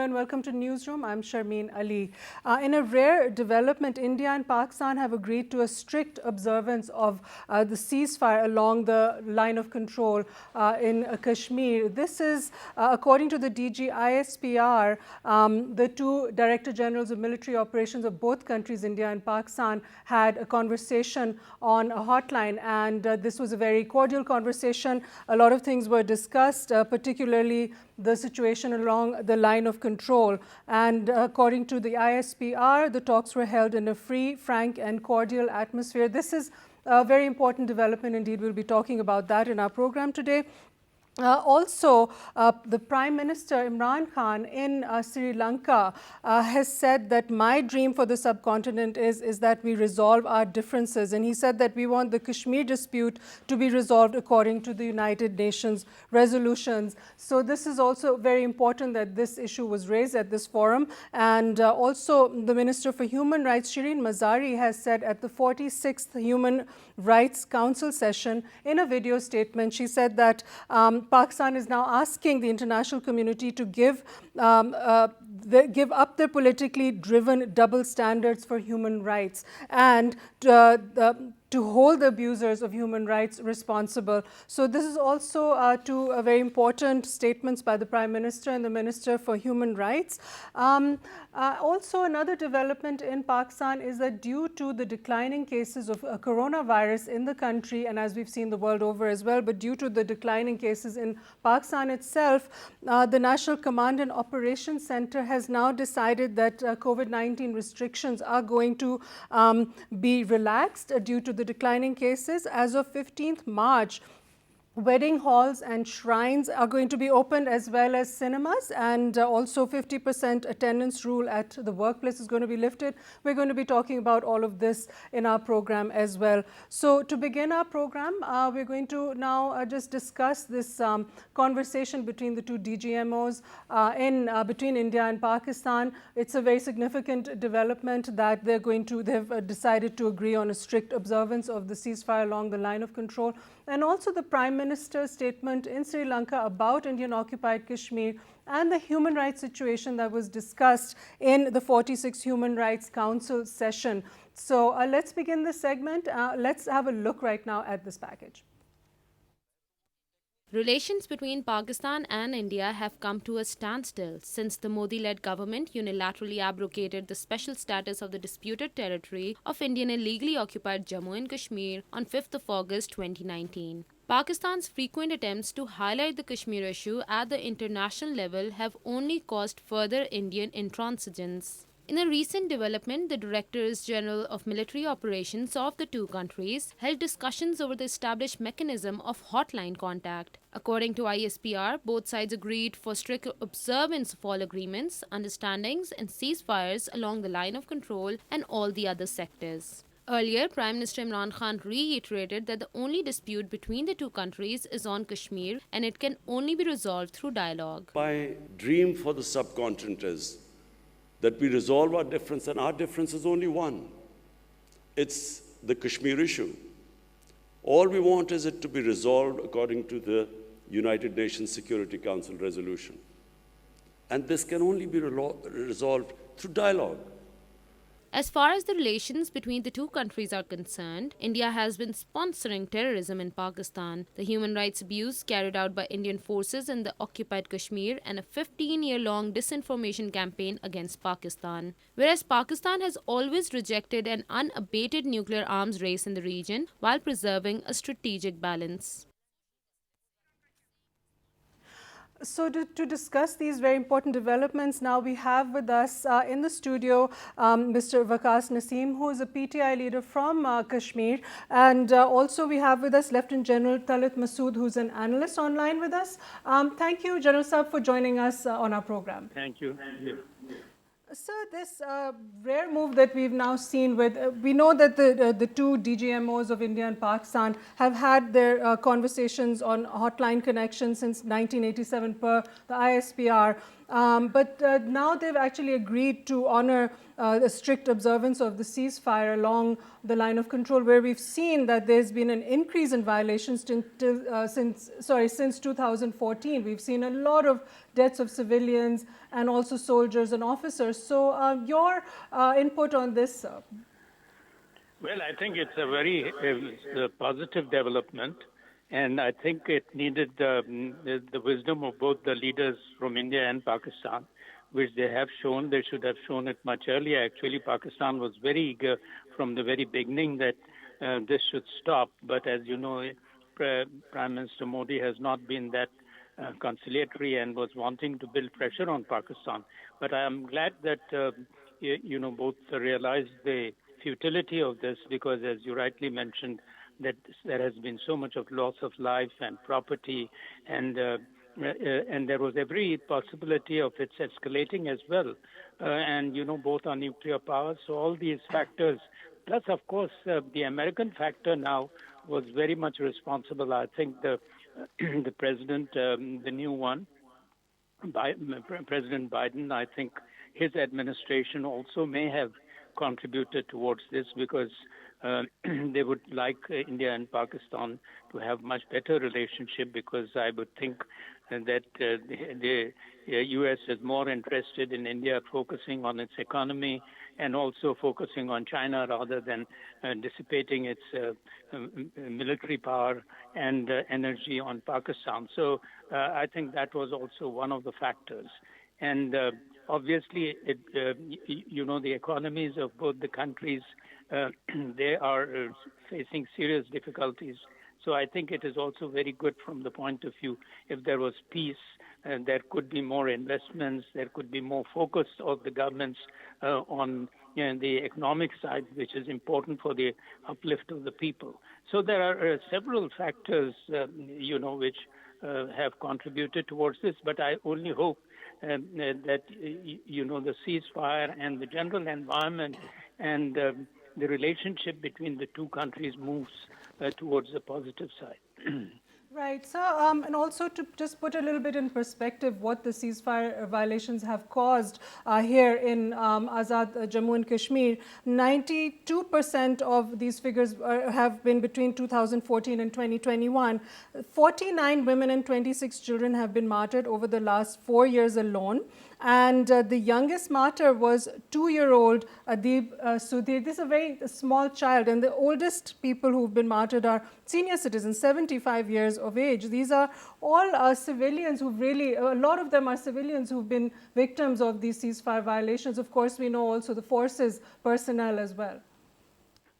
Hello and welcome to Newsroom. I'm Sharmeen Ali. In a rare development, India and Pakistan have agreed to a strict observance of the ceasefire along the line of control in Kashmir. This is, according to the DG ISPR, the two Director Generals of military operations of both countries, India and Pakistan, had a conversation on a hotline, and this was a very cordial conversation. A lot of things were discussed, particularly the situation along the line of control. And according to the ISPR, the talks were held in a free, frank and cordial atmosphere. This is a very important development indeed. We'll be talking about that in our program today. Also, the Prime Minister Imran Khan in Sri Lanka has said that my dream for the subcontinent is that we resolve our differences. And he said that we want the Kashmir dispute to be resolved according to the United Nations resolutions. So this is also very important that this issue was raised at this forum. And also the Minister for Human Rights, Shireen Mazari, has said at the 46th Human Rights Council session in a video statement, she said that Pakistan is now asking the international community to give up their politically driven double standards for human rights and to hold the abusers of human rights responsible. So this is also two very important statements by the Prime Minister and the Minister for Human Rights. Also, another development in Pakistan is that due to the declining cases of coronavirus in the country, and as we've seen the world over as well, but due to the declining cases in Pakistan itself, the National Command and Operations Center has now decided that COVID-19 restrictions are going to be relaxed due to the declining cases. As of 15th March, wedding halls and shrines are going to be opened, as well as cinemas, and also 50% attendance rule at the workplace is going to be lifted. We're going to be talking about all of this in our program as well. So to begin our program, we're going to now just discuss this conversation between the two DGMOs between India and Pakistan. It's a very significant development that they've decided to agree on a strict observance of the ceasefire along the line of control, and also the Prime Minister's statement in Sri Lanka about Indian occupied Kashmir and the human rights situation that was discussed in the 46th Human Rights Council session. So let's begin this segment. Let's have a look right now at this package. Relations between Pakistan and India have come to a standstill since the Modi-led government unilaterally abrogated the special status of the disputed territory of Indian illegally occupied Jammu and Kashmir on 5th of August 2019. Pakistan's frequent attempts to highlight the Kashmir issue at the international level have only caused further Indian intransigence. In a recent development, the Directors General of Military Operations of the two countries held discussions over the established mechanism of hotline contact. According to ISPR, both sides agreed for strict observance of all agreements, understandings and ceasefires along the line of control and all the other sectors. Earlier, Prime Minister Imran Khan reiterated that the only dispute between the two countries is on Kashmir and it can only be resolved through dialogue. My dream for the subcontinent is that we resolve our difference, and our difference is only one. It's the Kashmir issue. All we want is it to be resolved according to the United Nations Security Council resolution. And this can only be resolved through dialogue. As far as the relations between the two countries are concerned, India has been sponsoring terrorism in Pakistan, the human rights abuse carried out by Indian forces in the occupied Kashmir, and a 15-year-long disinformation campaign against Pakistan. Whereas Pakistan has always rejected an unabated nuclear arms race in the region while preserving a strategic balance. So to discuss these very important developments, now we have with us in the studio Mr. Waqas Naseem, who is a PTI leader from Kashmir, and also we have with us Lieutenant General Talit Masood, who's an analyst online with us. Thank you, General Saab, for joining us on our program. Thank you. Thank you. Sir, this rare move that we've now seen with, we know that the two DGMOs of India and Pakistan have had their conversations on hotline connections since 1987 per the ISPR. But now they've actually agreed to honor the strict observance of the ceasefire along the line of control, where we've seen that there's been an increase in violations since 2014. We've seen a lot of deaths of civilians and also soldiers and officers. So your input on this, sir? Well, I think it's a very positive development, and I think it needed the wisdom of both the leaders from India and Pakistan, which they have shown. They should have shown it much earlier. Actually, Pakistan was very eager from the very beginning that this should stop. But as you know, Prime Minister Modi has not been that conciliatory and was wanting to build pressure on Pakistan. But I am glad that, both realized the futility of this, because as you rightly mentioned, that there has been so much of loss of life and property, and there was every possibility of its escalating as well, and both on nuclear power. So all these factors, plus of course the American factor now was very much responsible. I think the president, the new one, President Biden, I think his administration also may have contributed towards this, because they would like India and Pakistan to have much better relationship, because I would think that the U.S. is more interested in India focusing on its economy and also focusing on China rather than dissipating its military power and energy on Pakistan. So I think that was also one of the factors. And obviously, the economies of both the countries, they are facing serious difficulties. So I think it is also very good from the point of view, if there was peace, there could be more investments, there could be more focus of the governments on the economic side, which is important for the uplift of the people. So there are several factors, which have contributed towards this, but I only hope that, the ceasefire and the general environment and the relationship between the two countries moves towards the positive side. Right. So, and also to just put a little bit in perspective what the ceasefire violations have caused here in Azad Jammu and Kashmir, 92% of these figures have been between 2014 and 2021. 49 women and 26 children have been martyred over the last 4 years alone. And the youngest martyr was 2-year-old Adib Sudhir. This is a very small child, and the oldest people who've been martyred are senior citizens, 75 years of age. These are all civilians who really, a lot of them are civilians who've been victims of these ceasefire violations. Of course, we know also the forces personnel as well.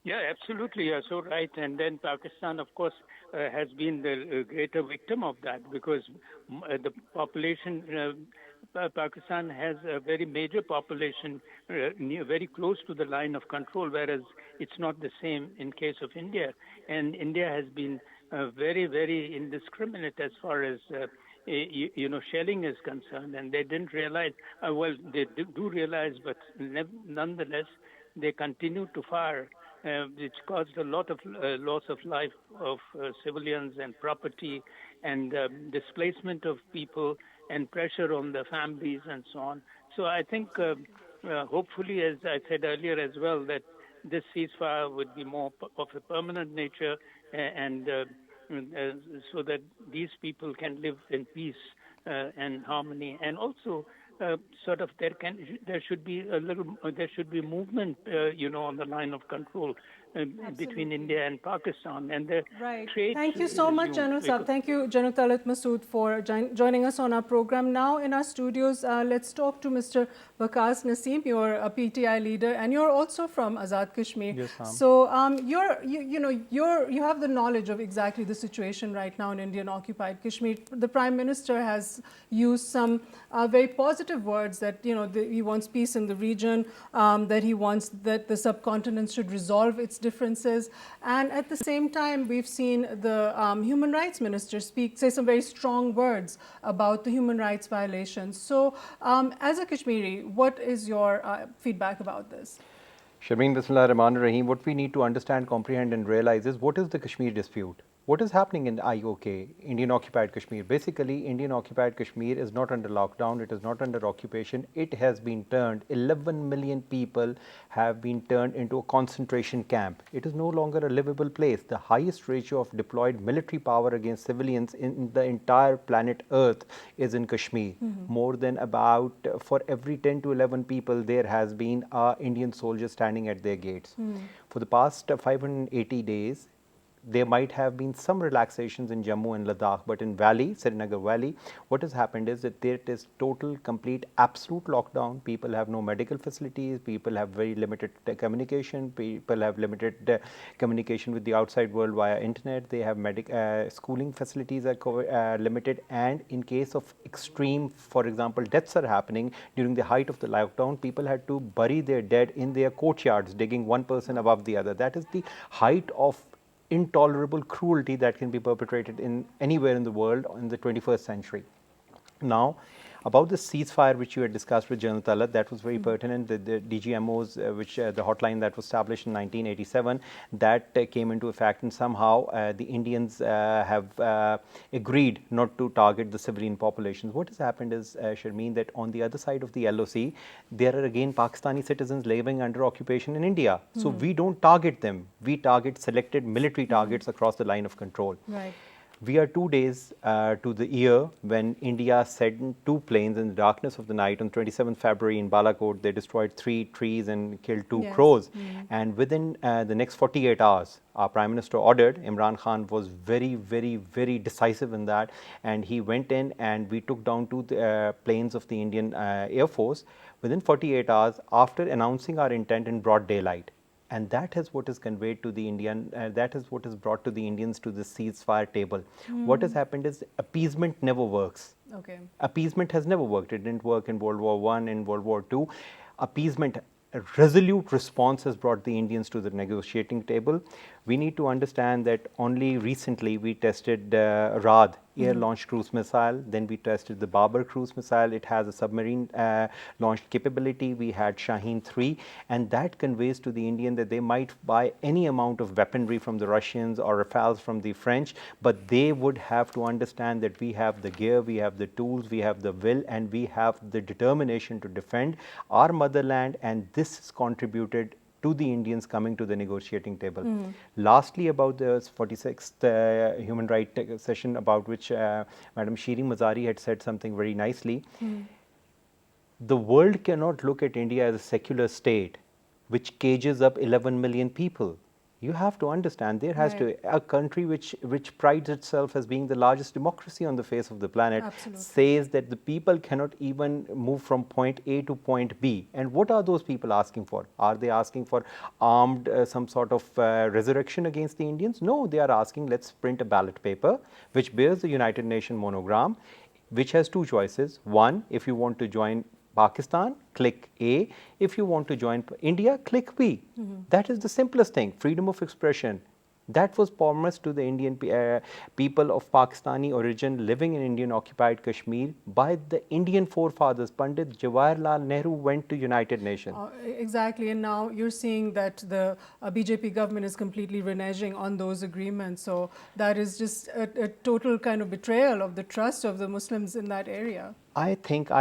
Yeah, absolutely. You're so right. And then Pakistan, of course, has been the greater victim of that, because the population, Pakistan has a very major population very close to the line of control, whereas it's not the same in case of India. And India has been very, very indiscriminate as far as shelling is concerned, and they didn't realize. They do realize, but nonetheless, they continue to fire, which caused a lot of loss of life of civilians and property, and displacement of people, and pressure on the families and so on. So I think, hopefully, as I said earlier as well, that this ceasefire would be more of a permanent nature, and so that these people can live in peace and harmony, and also there should be movement, on the line of control between India and Pakistan, and the trade. Thank you so much, General Saab. Thank you, General Talat Masood, for joining us on our program. Now in our studios, let's talk to Mr. Waqas Naseem. You're a PTI leader, and you're also from Azad Kashmir. Yes, ma'am. So you have the knowledge of exactly the situation right now in Indian occupied Kashmir. The Prime Minister has used some very positive words that he wants peace in the region, that he wants that the subcontinent should resolve its differences, and at the same time we've seen the Human Rights Minister say some very strong words about the human rights violations. So as a Kashmiri, what is your feedback about this? Sharmeen, Bismillah ar-Rahman ar-Rahim. What we need to understand, comprehend and realize is, what is the Kashmir dispute? What is happening in IOK, Indian Occupied Kashmir? Basically, Indian Occupied Kashmir is not under lockdown, it is not under occupation. It has been turned, 11 million people have been turned into a concentration camp. It is no longer a livable place. The highest ratio of deployed military power against civilians in the entire planet Earth is in Kashmir. More than about, for every 10 to 11 people, there has been an Indian soldier standing at their gates. For the past 580 days, there might have been some relaxations in Jammu and Ladakh, but in Valley, Srinagar Valley, what has happened is that there is total, complete, absolute lockdown. People have no medical facilities, people have very limited communication, people have limited communication with the outside world via internet, they have schooling facilities are limited, and in case of extreme, for example, deaths are happening during the height of the lockdown, people had to bury their dead in their courtyards, digging one person above the other. That is the height of intolerable cruelty that can be perpetrated in anywhere in the world in the 21st century. Now, about the ceasefire which you had discussed with General Talat, that was very pertinent. The DGMOs, the hotline that was established in 1987, that came into effect, and somehow the Indians have agreed not to target the civilian populations. What has happened is, Sharmeen, that on the other side of the LOC, there are again Pakistani citizens living under occupation in India. So we don't target them. We target selected military targets across the line of control. Right. We are 2 days to the year when India sent 2 planes in the darkness of the night on 27th February in Balakot. They destroyed 3 trees and killed 2 crows. And within the next 48 hours, our Prime Minister ordered, Imran Khan was very, very, very decisive in that. And he went in and we took down 2 planes of the Indian Air Force within 48 hours after announcing our intent in broad daylight. And that is what is conveyed to the Indian, that is what is brought to the Indians to the ceasefire table. What has happened is appeasement never works. Okay. Appeasement has never worked. It didn't work in World War I, in World War II. Appeasement, a resolute response has brought the Indians to the negotiating table. We need to understand that only recently we tested Raad, air-launched cruise missile. Then we tested the Babar cruise missile. It has a submarine-launched capability. We had Shaheen 3. And that conveys to the Indian that they might buy any amount of weaponry from the Russians or Rafales from the French, but they would have to understand that we have the gear, we have the tools, we have the will, and we have the determination to defend our motherland, and this has contributed to the Indians coming to the negotiating table. Lastly, about the 46th human rights session, about which Madam Shireen Mazari had said something very nicely. The world cannot look at India as a secular state which cages up 11 million people. You have to understand there has to a country which prides itself as being the largest democracy on the face of the planet says that the people cannot even move from point A to point B. And what are those people asking for? Are they asking for armed some sort of resurrection against the Indians? No, they are asking, let's print a ballot paper which bears the United Nations monogram, which has 2 choices. One, if you want to join Pakistan, click A. If you want to join India, click B. That is the simplest thing, freedom of expression. That was promised to the Indian people of Pakistani origin living in Indian occupied Kashmir by the Indian forefathers. Pandit Jawaharlal Nehru went to United Nations. Exactly, and now you're seeing that the BJP government is completely reneging on those agreements. So that is just a total kind of betrayal of the trust of the Muslims in that area. I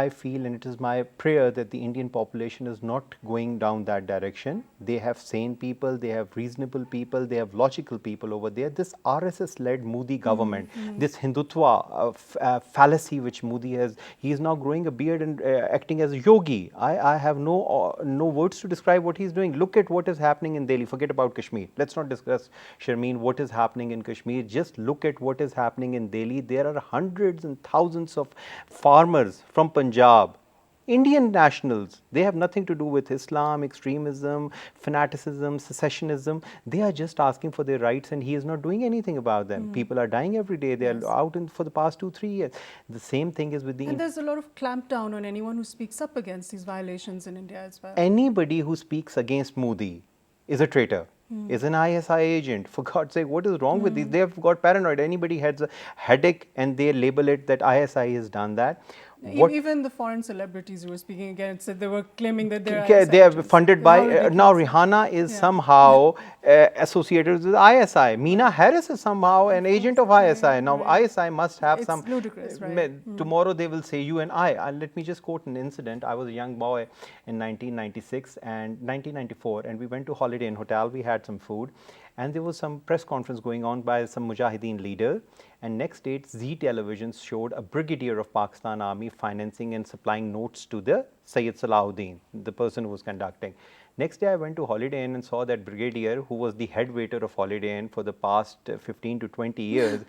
feel, and it is my prayer that the Indian population is not going down that direction. They have sane people, they have reasonable people, they have logical people over there. This RSS-led Modi government, this Hindutva fallacy which Modi has, he is now growing a beard and acting as a yogi. I have no words to describe what he's doing. Look at what is happening in Delhi. Forget about Kashmir. Let's not discuss, Sharmeen, what is happening in Kashmir. Just look at what is happening in Delhi. There are hundreds and thousands of farmers from Punjab, Indian nationals. They have nothing to do with Islam, extremism, fanaticism, secessionism. They are just asking for their rights, and he is not doing anything about them. People are dying every day. They are out for the past 2-3 years. The same thing is with the... And there's a lot of clampdown on anyone who speaks up against these violations in India as well. Anybody who speaks against Modi is a traitor. Is an ISI agent. For God's sake, what is wrong with these? They have got paranoid. Anybody has a headache and they label it that ISI has done that. What Even the foreign celebrities who were speaking against it, they were claiming that they're Okay, IS they are agents. funded How by ridiculous. now Rihanna is Yeah. somehow associated with ISI. Meena Harris is somehow an agent of ISI. Now right. ISI must have It's some ludicrous, right? tomorrow they will say you and I. Let me just quote an incident. I was a young boy in 1996 and 1994, and we went to Holiday Inn Hotel. We had some food, and there was some press conference going on by some Mujahideen leader. And next day, Zee Television showed a brigadier of Pakistan Army financing and supplying notes to the Sayyid Salahuddin, the person who was conducting. Next day, I went to Holiday Inn and saw that brigadier, who was the head waiter of Holiday Inn for the past 15 to 20 years,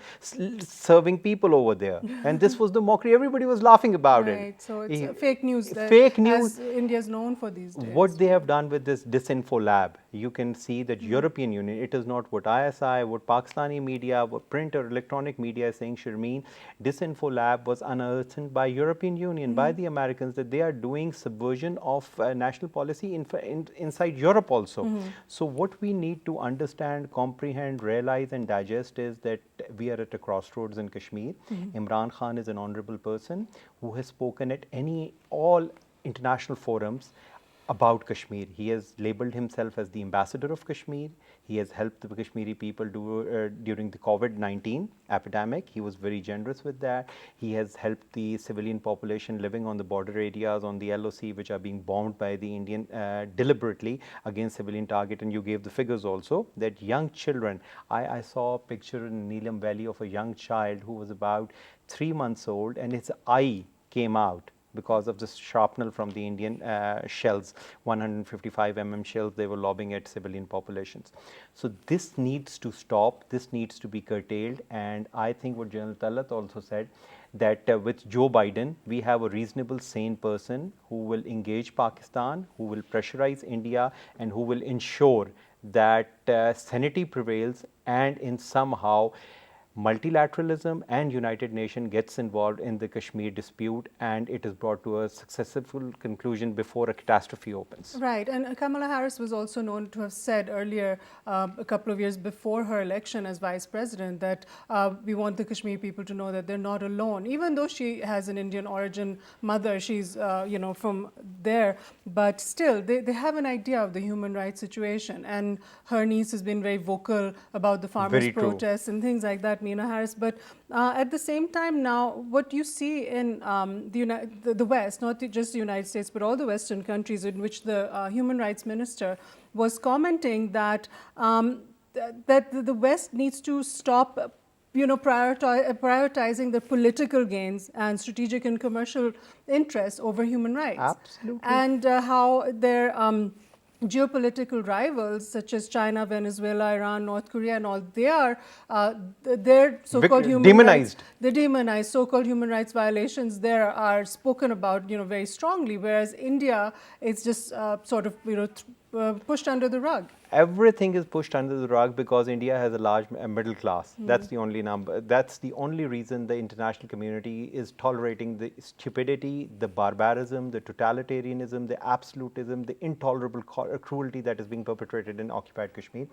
serving people over there. And this was the mockery. Everybody was laughing about it. Right. So it's fake news. Fake news. As India is known for these days. What they have done with this Disinfo Lab, you can see that European Union, it is not what ISI, what Pakistani media, what print or electronic media is saying, Sharmeen. Disinfo Lab was unearthed by European Union, by the Americans, that they are doing subversion of national policy inside Europe also. So what we need to understand, comprehend, realize and digest is that we are at a crossroads in Kashmir. Imran Khan is an honorable person who has spoken at all international forums about Kashmir. He has labeled himself as the ambassador of Kashmir. He has helped the Kashmiri people during the COVID-19 epidemic. He was very generous with that. He has helped the civilian population living on the border areas on the LOC, which are being bombed by the Indian deliberately against civilian target. And you gave the figures also that young children. I saw a picture in Neelam Valley of a young child who was about 3 months old, and his eye came out because of the shrapnel from the Indian shells, 155 shells they were lobbing at civilian populations. So this needs to stop, this needs to be curtailed, and I think what General Talat also said, that with Joe Biden, we have a reasonable, sane person who will engage Pakistan, who will pressurize India, and who will ensure that sanity prevails and in somehow multilateralism and United Nations gets involved in the Kashmir dispute and it is brought to a successful conclusion before a catastrophe opens. Right, and Kamala Harris was also known to have said earlier, a couple of years before her election as vice president, that we want the Kashmir people to know that they're not alone. Even though she has an Indian origin mother, she's from there, but still they have an idea of the human rights situation. And her niece has been very vocal about the farmers' protests and things like that, Meena Harris. But at the same time now, what you see in the West, not just the United States, but all the Western countries in which the human rights minister was commenting that that the West needs to stop prioritizing the political gains and strategic and commercial interests over human rights. Absolutely. And how their geopolitical rivals such as China, Venezuela, Iran, North Korea and all, their so-called human demonized. rights, they're demonized. So-called human rights violations there are spoken about, very strongly, whereas India is just sort of, pushed under the rug. Everything is pushed under the rug because India has a large middle class. That's the only number. That's the only reason the international community is tolerating the stupidity, the barbarism, the totalitarianism, the absolutism, the intolerable cruelty that is being perpetrated in occupied Kashmir.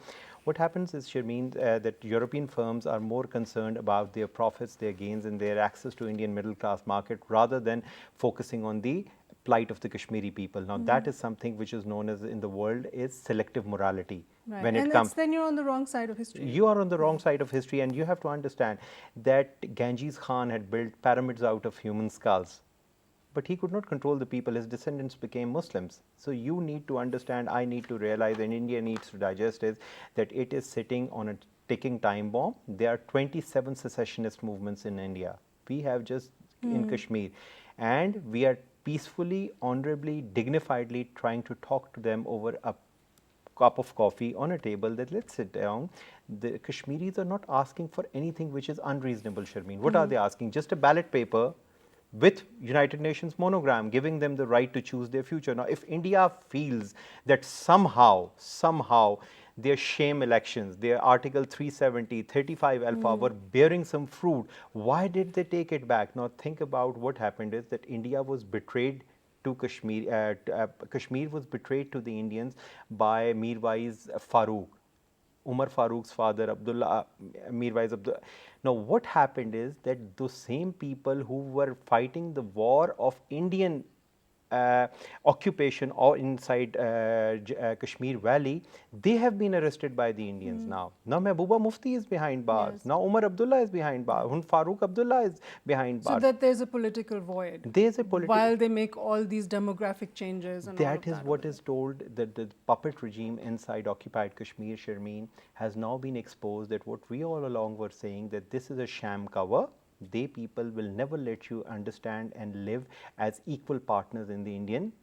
What happens is, Sharmeen, that European firms are more concerned about their profits, their gains, and their access to Indian middle class market rather than focusing on the plight of the Kashmiri people. Now, that is something which is known as in the world is selective morality. Right. When and it comes, then you're on the wrong side of history. You are on the wrong side of history, and you have to understand that Genghis Khan had built pyramids out of human skulls, but he could not control the people. His descendants became Muslims. So you need to understand, I need to realize, and India needs to digest is that it is sitting on a ticking time bomb. There are 27 secessionist movements in India. We have just in Kashmir, and we are peacefully, honorably, dignifiedly trying to talk to them over a cup of coffee on a table that let's sit down. The Kashmiris are not asking for anything which is unreasonable, Sharmeen. What are they asking? Just a ballot paper with United Nations monogram giving them the right to choose their future. Now, if India feels that somehow their shame elections, their Article 370, 35 alpha were bearing some fruit, why did they take it back? Now, think about what happened is that India was betrayed to Kashmir. Kashmir was betrayed to the Indians by Mirwais Farooq, Umar Farooq's father, Abdullah Mirwais Abdullah. Now, what happened is that those same people who were fighting the war of Indian occupation or inside Kashmir Valley, they have been arrested by the Indians now. Now Mehbooba Mufti is behind bars. Yes. Now Umar Abdullah is behind bars. Hun Farooq Abdullah is behind So bars. that there's a political void. There's a political. While they make all these demographic changes and all That of is that what over is told, that the puppet regime inside occupied Kashmir, Sharmeen, has now been exposed, that what we all along were saying, that this is a sham cover. They people will never let you understand and live as equal partners in the Indian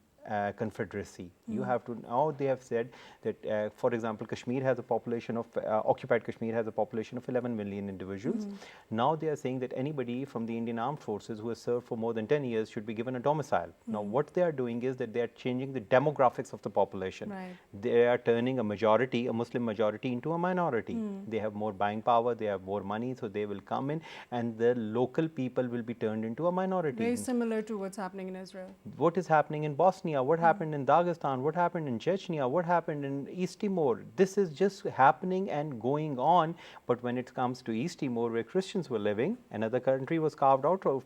confederacy. You have to, now they have said that, for example, Kashmir has a population of, occupied Kashmir has a population of 11 million individuals. Now they are saying that anybody from the Indian Armed Forces who has served for more than 10 years should be given a domicile. Now what they are doing is that they are changing the demographics of the population. Right. They are turning a majority, a Muslim majority, into a minority. They have more buying power, they have more money, so they will come in, and the local people will be turned into a minority. Very similar to what's happening in Israel. What is happening in Bosnia, what happened in Dagestan, what happened in Chechnya, what happened in East Timor. This is just happening and going on. But when it comes to East Timor, where Christians were living, another country was carved out of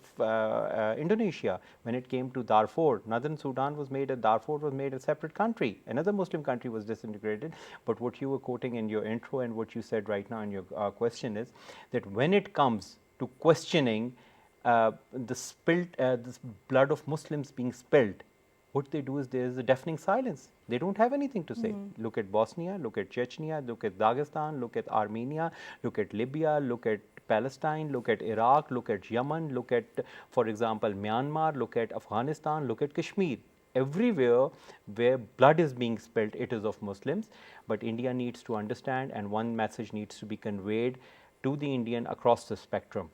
Indonesia. When it came to Darfur, Northern Sudan was made, Darfur was made a separate country. Another Muslim country was disintegrated. But what you were quoting in your intro and what you said right now in your question is that when it comes to questioning this blood of Muslims being spilled, what they do is there is a deafening silence. They don't have anything to say. Look at Bosnia, look at Chechnya, look at Dagestan, look at Armenia, look at Libya, look at Palestine, look at Iraq, look at Yemen, look at, for example, Myanmar, look at Afghanistan, look at Kashmir. Everywhere where blood is being spilled, it is of Muslims. But India needs to understand, and one message needs to be conveyed to the Indian across the spectrum.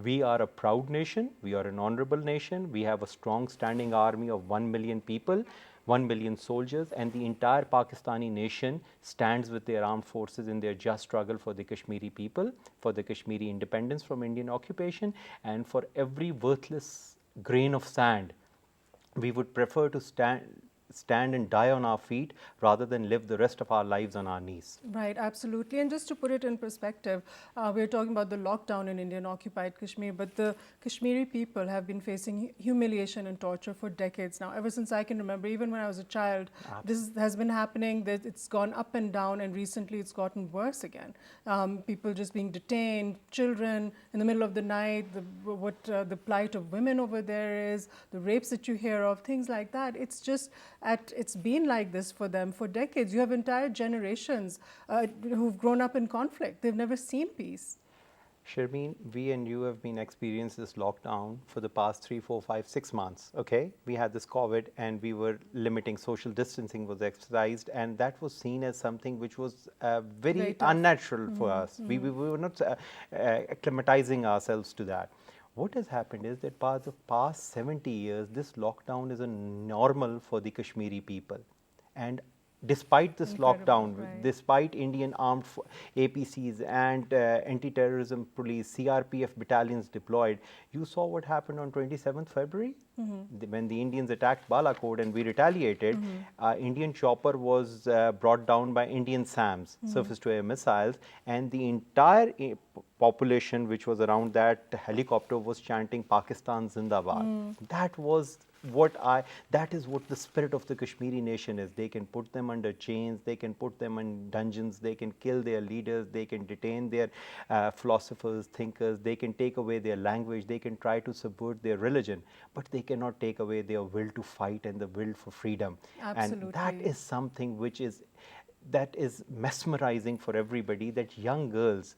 We are a proud nation, we are an honorable nation, we have a strong standing army of 1 million people, 1 million soldiers, and the entire Pakistani nation stands with their armed forces in their just struggle for the Kashmiri people, for the Kashmiri independence from Indian occupation, and for every worthless grain of sand. We would prefer to stand and die on our feet rather than live the rest of our lives on our knees. Right, absolutely. And just to put it in perspective, we're talking about the lockdown in Indian occupied Kashmir, but the Kashmiri people have been facing humiliation and torture for decades now. Ever since I can remember, even when I was a child, this has been happening. It's gone up and down, and recently it's gotten worse again. People just being detained, children in the middle of the night, the plight of women over there is, the rapes that you hear of, things like that. It's just, it's been like this for them for decades. You have entire generations who've grown up in conflict. They've never seen peace. Sharmeen, we and you have been experiencing this lockdown for the past 3, 4, 5, 6 months. Okay, we had this COVID, and we were limiting social distancing was exercised, and that was seen as something which was very unnatural for us. We were not acclimatizing ourselves to that. What has happened is that for the past 70 years, this lockdown is a normal for the Kashmiri people. And despite this lockdown, right. despite Indian armed APCs and anti-terrorism police, CRPF battalions deployed, you saw what happened on 27th February? When the Indians attacked Balakot and we retaliated, Indian chopper was brought down by Indian SAMs, surface-to-air missiles, and the entire population which was around that helicopter was chanting Pakistan Zindabad. That is what the spirit of the Kashmiri nation is. They can put them under chains, they can put them in dungeons, they can kill their leaders, they can detain their philosophers, thinkers, they can take away their language, they can try to subvert their religion, but they cannot take away their will to fight and the will for freedom. Absolutely. And that is something which is mesmerizing for everybody, that young girls,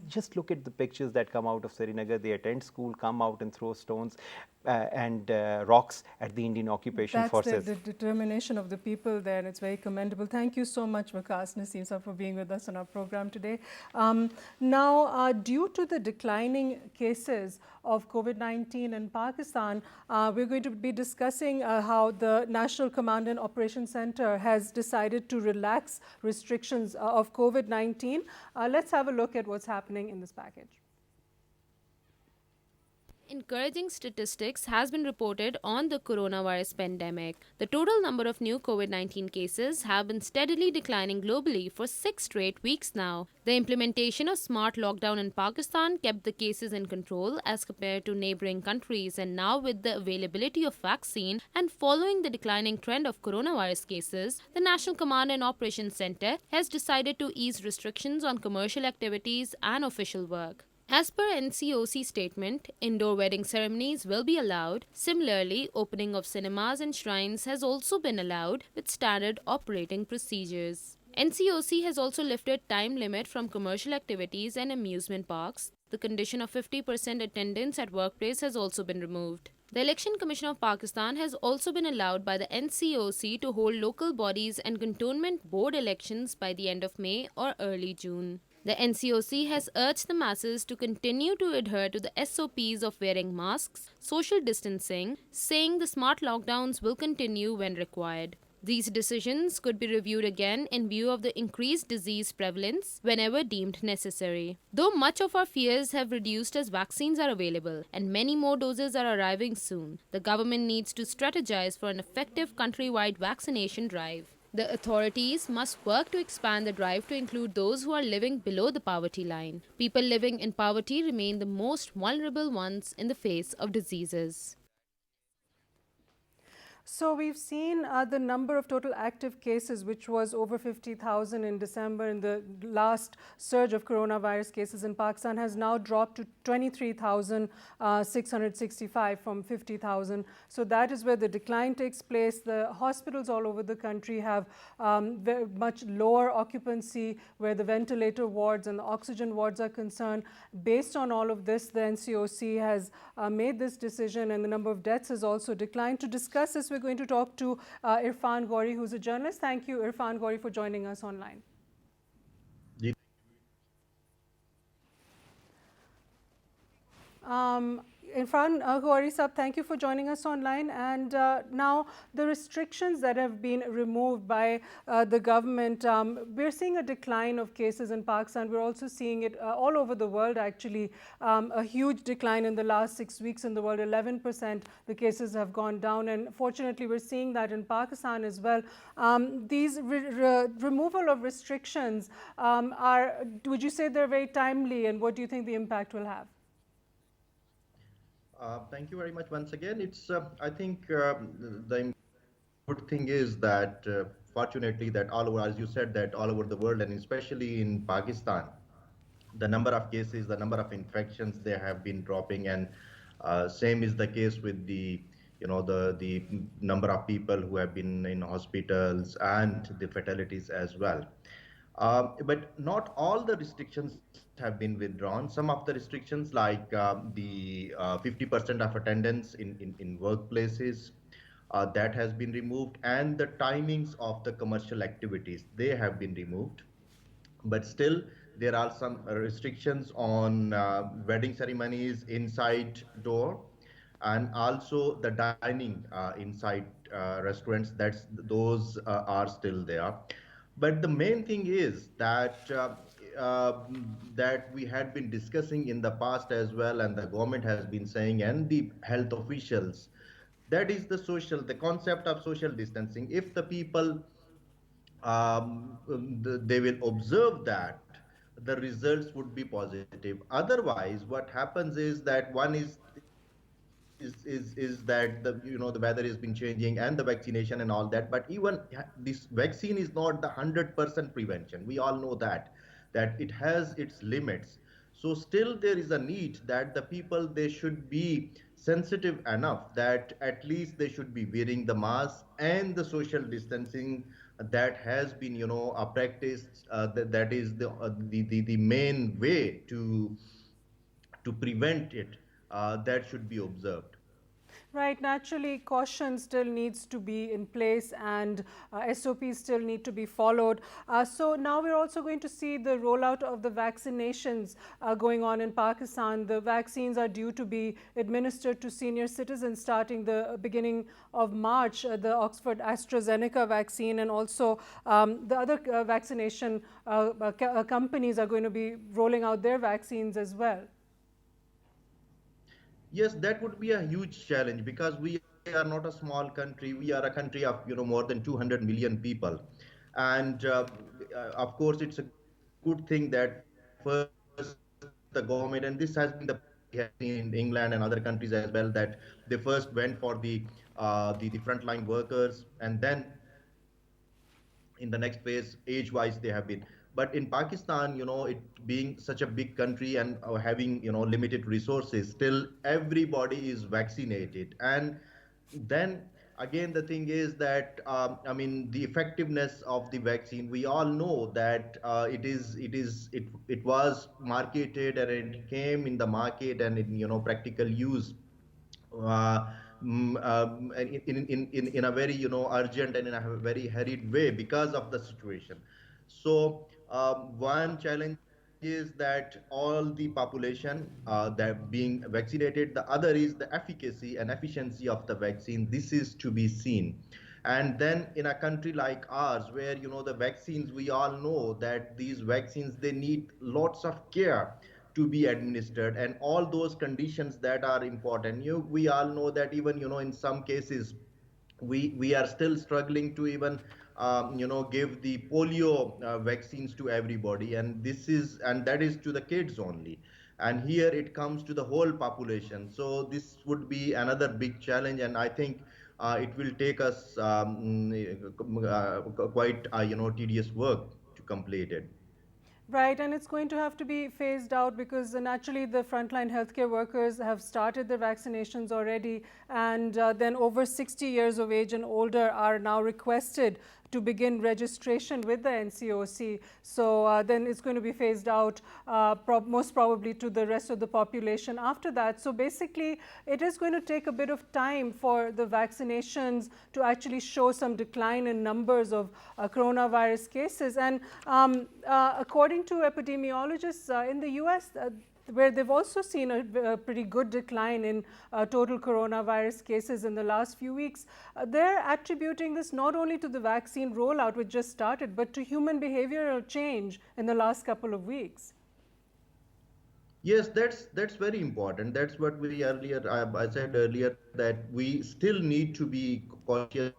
just look at the pictures that come out of Srinagar. They attend school, come out and throw stones and rocks at the Indian occupation forces. That's the determination of the people there, and it's very commendable. Thank you so much, Waqas Naseem sir, for being with us on our program today. Now, due to the declining cases of COVID-19 in Pakistan, we're going to be discussing how the National Command and Operations Center has decided to relax restrictions of COVID-19. Let's have a look at what's happening in this package. encouraging statistics has been reported on the coronavirus pandemic. The total number of new COVID-19 cases have been steadily declining globally for 6 straight weeks now. The implementation of smart lockdown in Pakistan kept the cases in control as compared to neighboring countries, and now with the availability of vaccine and following the declining trend of coronavirus cases, the National Command and Operations Center has decided to ease restrictions on commercial activities and official work. As per NCOC statement, indoor wedding ceremonies will be allowed. Similarly, opening of cinemas and shrines has also been allowed with standard operating procedures. NCOC has also lifted time limit from commercial activities and amusement parks. The condition of 50% attendance at workplace has also been removed. The Election Commission of Pakistan has also been allowed by the NCOC to hold local bodies and cantonment board elections by the end of May or early June. The NCOC has urged the masses to continue to adhere to the SOPs of wearing masks, social distancing, saying the smart lockdowns will continue when required. These decisions could be reviewed again in view of the increased disease prevalence whenever deemed necessary. Though much of our fears have reduced as vaccines are available and many more doses are arriving soon, the government needs to strategize for an effective countrywide vaccination drive. The authorities must work to expand the drive to include those who are living below the poverty line. People living in poverty remain the most vulnerable ones in the face of diseases. So we've seen the number of total active cases, which was over 50,000 in December in the last surge of coronavirus cases in Pakistan, has now dropped to 23,665 from 50,000. So that is where the decline takes place. The hospitals all over the country have very much lower occupancy where the ventilator wards and the oxygen wards are concerned. Based on all of this, the NCOC has made this decision and the number of deaths has also declined. To discuss this, we're going to talk to Irfan Gauri, who's a journalist. Thank you, Irfan Gauri, for joining us online. Irfan Gauri Sahab, thank you for joining us online. And now the restrictions that have been removed by the government, we're seeing a decline of cases in Pakistan. We're also seeing it all over the world, actually. A huge decline in the last 6 weeks in the world. 11% the cases have gone down. And fortunately, we're seeing that in Pakistan as well. These removal of restrictions would you say they're very timely? And what do you think the impact will have? Thank you very much once again. It's, I think, the good thing is that, fortunately, that all over, as you said, that all over the world, and especially in Pakistan, the number of cases, the number of infections, they have been dropping, and same is the case with the, the number of people who have been in hospitals and the fatalities as well. But not all the restrictions have been withdrawn. Some of the restrictions, like the 50% of attendance in workplaces, that has been removed, and the timings of the commercial activities, they have been removed. But still, there are some restrictions on wedding ceremonies inside door, and also the dining inside restaurants. Those are still there. But the main thing is that that we had been discussing in the past as well, and the government has been saying, and the health officials, that is the concept of social distancing. If the people, they will observe that, the results would be positive. Otherwise, what happens is that one is that the weather has been changing and the vaccination and all that, but even this vaccine is not the 100% prevention. We all know that it has its limits. So still there is a need that the people, they should be sensitive enough that at least they should be wearing the mask and the social distancing that has been practiced. That is the main way to prevent it. That should be observed. Right, naturally, caution still needs to be in place and SOPs still need to be followed. So now we're also going to see the rollout of the vaccinations going on in Pakistan. The vaccines are due to be administered to senior citizens starting the beginning of March, the Oxford AstraZeneca vaccine, and also the other vaccination companies are going to be rolling out their vaccines as well. Yes, that would be a huge challenge because we are not a small country. We are a country of more than 200 million people, and of course it's a good thing that first the government, and this has been the practice we have seen in England and other countries as well, that they first went for the frontline workers, and then in the next phase age-wise they have been. But in Pakistan, it being such a big country and having limited resources, still everybody is vaccinated. And then again the thing is that the effectiveness of the vaccine, we all know that it was marketed and it came in the market and in practical use uh, in a very urgent and in a very hurried way because of the situation. So one challenge is that all the population that being vaccinated, the other is the efficacy and efficiency of the vaccine. This is to be seen. And then in a country like ours, where the vaccines, we all know that these vaccines, they need lots of care to be administered, and all those conditions that are important. We all know that even in some cases we are still struggling to even give the polio vaccines to everybody, and that is to the kids only. And here it comes to the whole population, so this would be another big challenge, and I think it will take us quite tedious work to complete it. Right, and it's going to have to be phased out because naturally the frontline healthcare workers have started their vaccinations already, and then over 60 years of age and older are now requested to begin registration with the NCOC. So then it's going to be phased out most probably to the rest of the population after that. So basically it is going to take a bit of time for the vaccinations to actually show some decline in numbers of coronavirus cases. And according to epidemiologists in the US, where they've also seen a pretty good decline in total coronavirus cases in the last few weeks, they're attributing this not only to the vaccine rollout, which just started, but to human behavioral change in the last couple of weeks. Yes, that's very important. That's what I said earlier, that we still need to be cautious,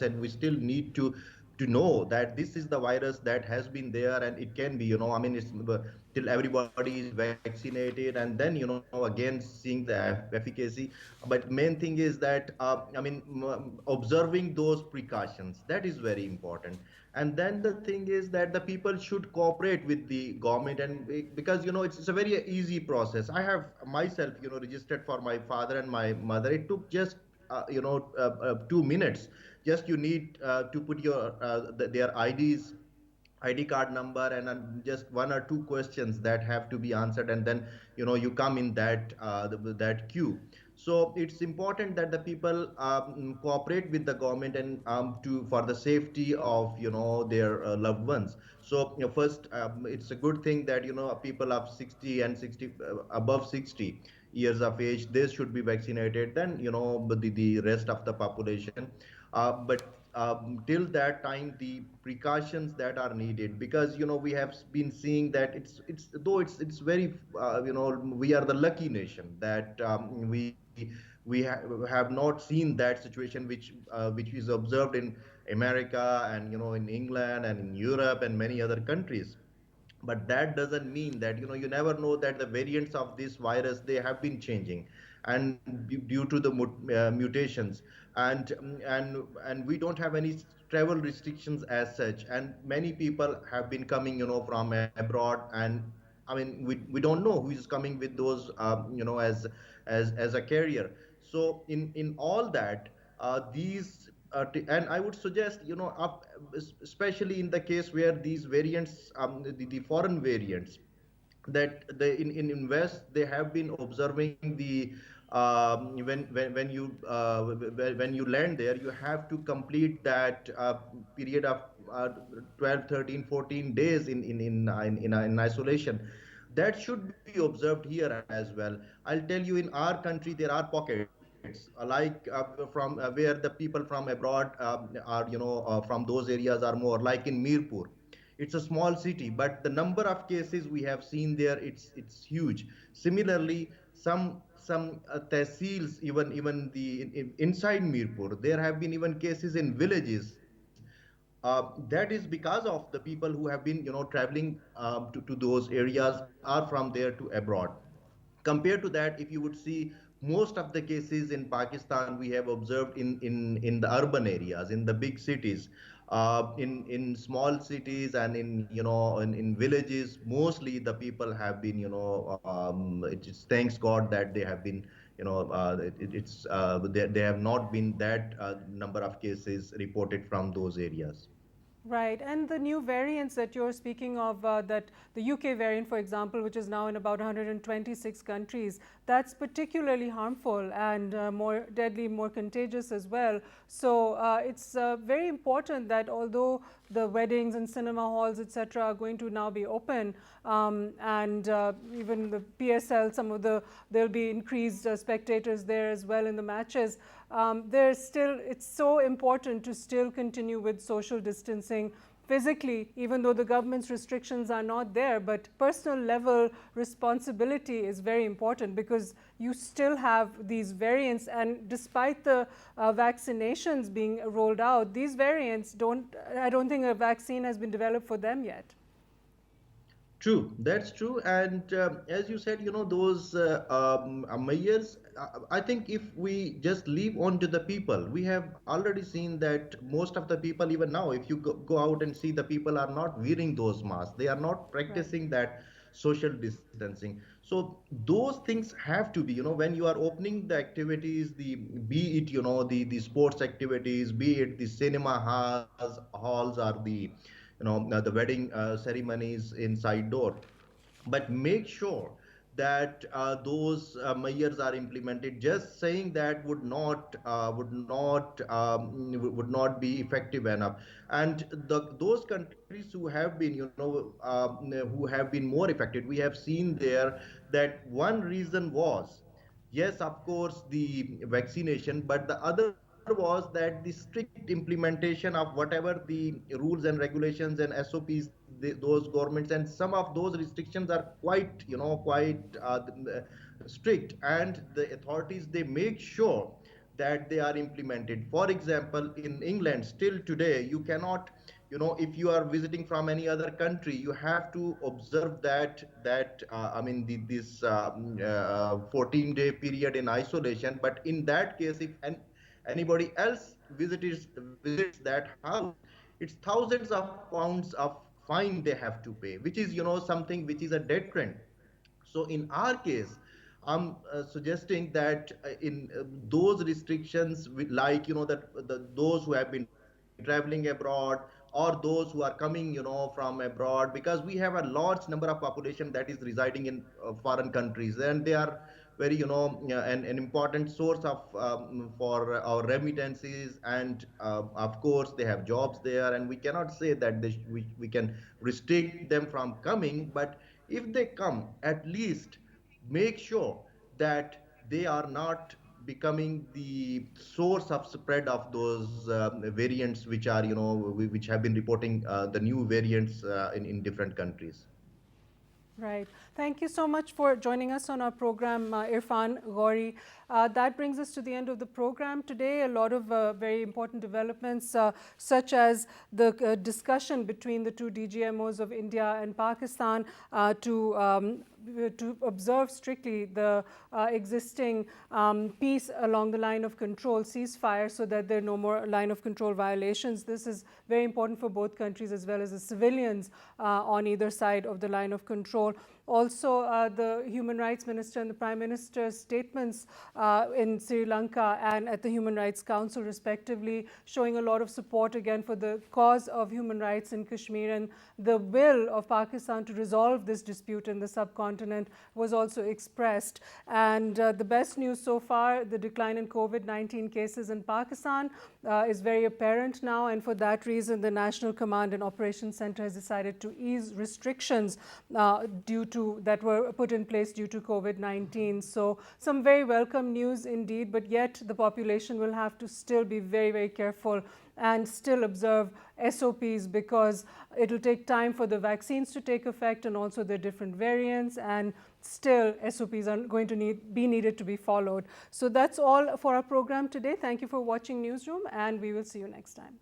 and we still need to know that this is the virus that has been there, and it can be, it's till everybody is vaccinated, and then again seeing the efficacy. But main thing is that observing those precautions, that is very important. And then the thing is that the people should cooperate with the government, and because it's a very easy process. I have myself registered for my father and my mother. It took just 2 minutes. Just you need to put their ID card number, and just one or two questions that have to be answered, and then you come in that queue. So it's important that the people cooperate with the government, and to for the safety of their loved ones. So first, it's a good thing that people of 60 and 60 above 60 years of age, they should be vaccinated. Then but the rest of the population. But till that time, the precautions that are needed, because we have been seeing that it's very we are the lucky nation that we have not seen that situation which is observed in America, and in England and in Europe and many other countries. But that doesn't mean that you never know that the variants of this virus, they have been changing, and due to the mutations, and we don't have any travel restrictions as such, and many people have been coming from abroad, and we don't know who is coming with those as a carrier. So in all that, these and I would suggest, especially in the case where these variants, the foreign variants, that in West, they have been observing the when you land there, you have to complete that period of 12, 13, 14 days in isolation. That should be observed here as well. I'll tell you, in our country there are pockets like from where the people from abroad are from those areas are more, like in Mirpur. It's a small city, but the number of cases we have seen there, it's huge. Similarly, some some tehsils, even inside Mirpur. There have been even cases in villages. That is because of the people who have been, traveling to those areas are from there to abroad. Compared to that, if you would see most of the cases in Pakistan, we have observed in the urban areas, in the big cities, in small cities and in villages. Mostly the people have been, it's thanks God that they have been, they have not been that number of cases reported from those areas. Right, and the new variants that you're speaking of, that the UK variant, for example, which is now in about 126 countries, that's particularly harmful and more deadly, more contagious as well. So it's very important that although the weddings and cinema halls, etc., are going to now be open, and even the PSL, there'll be increased spectators there as well in the matches. It's so important to still continue with social distancing physically, even though the government's restrictions are not there, but personal level responsibility is very important because you still have these variants, and despite the vaccinations being rolled out, these variants I don't think a vaccine has been developed for them yet. True, that's true. And as you said, those measures, I think if we just leave on to the people, we have already seen that most of the people, even now, if you go out and see, the people are not wearing those masks. They are not practicing that social distancing. So those things have to be, when you are opening the activities, be it, the sports activities, be it the cinema halls or the wedding ceremonies inside door, but make sure that those measures are implemented. Just saying that would not be effective enough. And those countries who have been, who have been more affected, we have seen there that one reason was, yes, of course, the vaccination, but the other was that the strict implementation of whatever the rules and regulations and SOPs, those governments, and some of those restrictions are quite strict, and the authorities, they make sure that they are implemented. For example, in England, still today, you cannot, if you are visiting from any other country, you have to observe this 14-day period in isolation. But in that case, if anybody else visits that house, it's thousands of pounds of fine they have to pay, which is, something which is a dead trend. So in our case, I'm suggesting that in those restrictions, like, that those who have been traveling abroad, or those who are coming, from abroad, because we have a large number of population that is residing in foreign countries, and they are very, an important source of for our remittances, and of course they have jobs there, and we cannot say that we can restrict them from coming. But if they come, at least make sure that they are not becoming the source of spread of those variants, which are, which have been reporting the new variants in different countries. Right. Thank you so much for joining us on our program, Irfan Ghauri. That brings us to the end of the program today. A lot of very important developments, such as the discussion between the two DGMOs of India and Pakistan to observe strictly the existing peace along the line of control, ceasefire, so that there are no more line of control violations. This is very important for both countries as well as the civilians on either side of the line of control. Also, the Human Rights Minister and the Prime Minister's statements in Sri Lanka and at the Human Rights Council respectively, showing a lot of support again for the cause of human rights in Kashmir, and the will of Pakistan to resolve this dispute in the subcontinent was also expressed. And the best news so far, the decline in COVID-19 cases in Pakistan is very apparent now, and for that reason the National Command and Operations Center has decided to ease restrictions due to that were put in place due to COVID-19. So some very welcome news indeed, but yet the population will have to still be very, very careful and still observe SOPs, because it will take time for the vaccines to take effect and also the different variants, and still SOPs are going to be needed to be followed. So that's all for our program today. Thank you for watching Newsroom, and we will see you next time.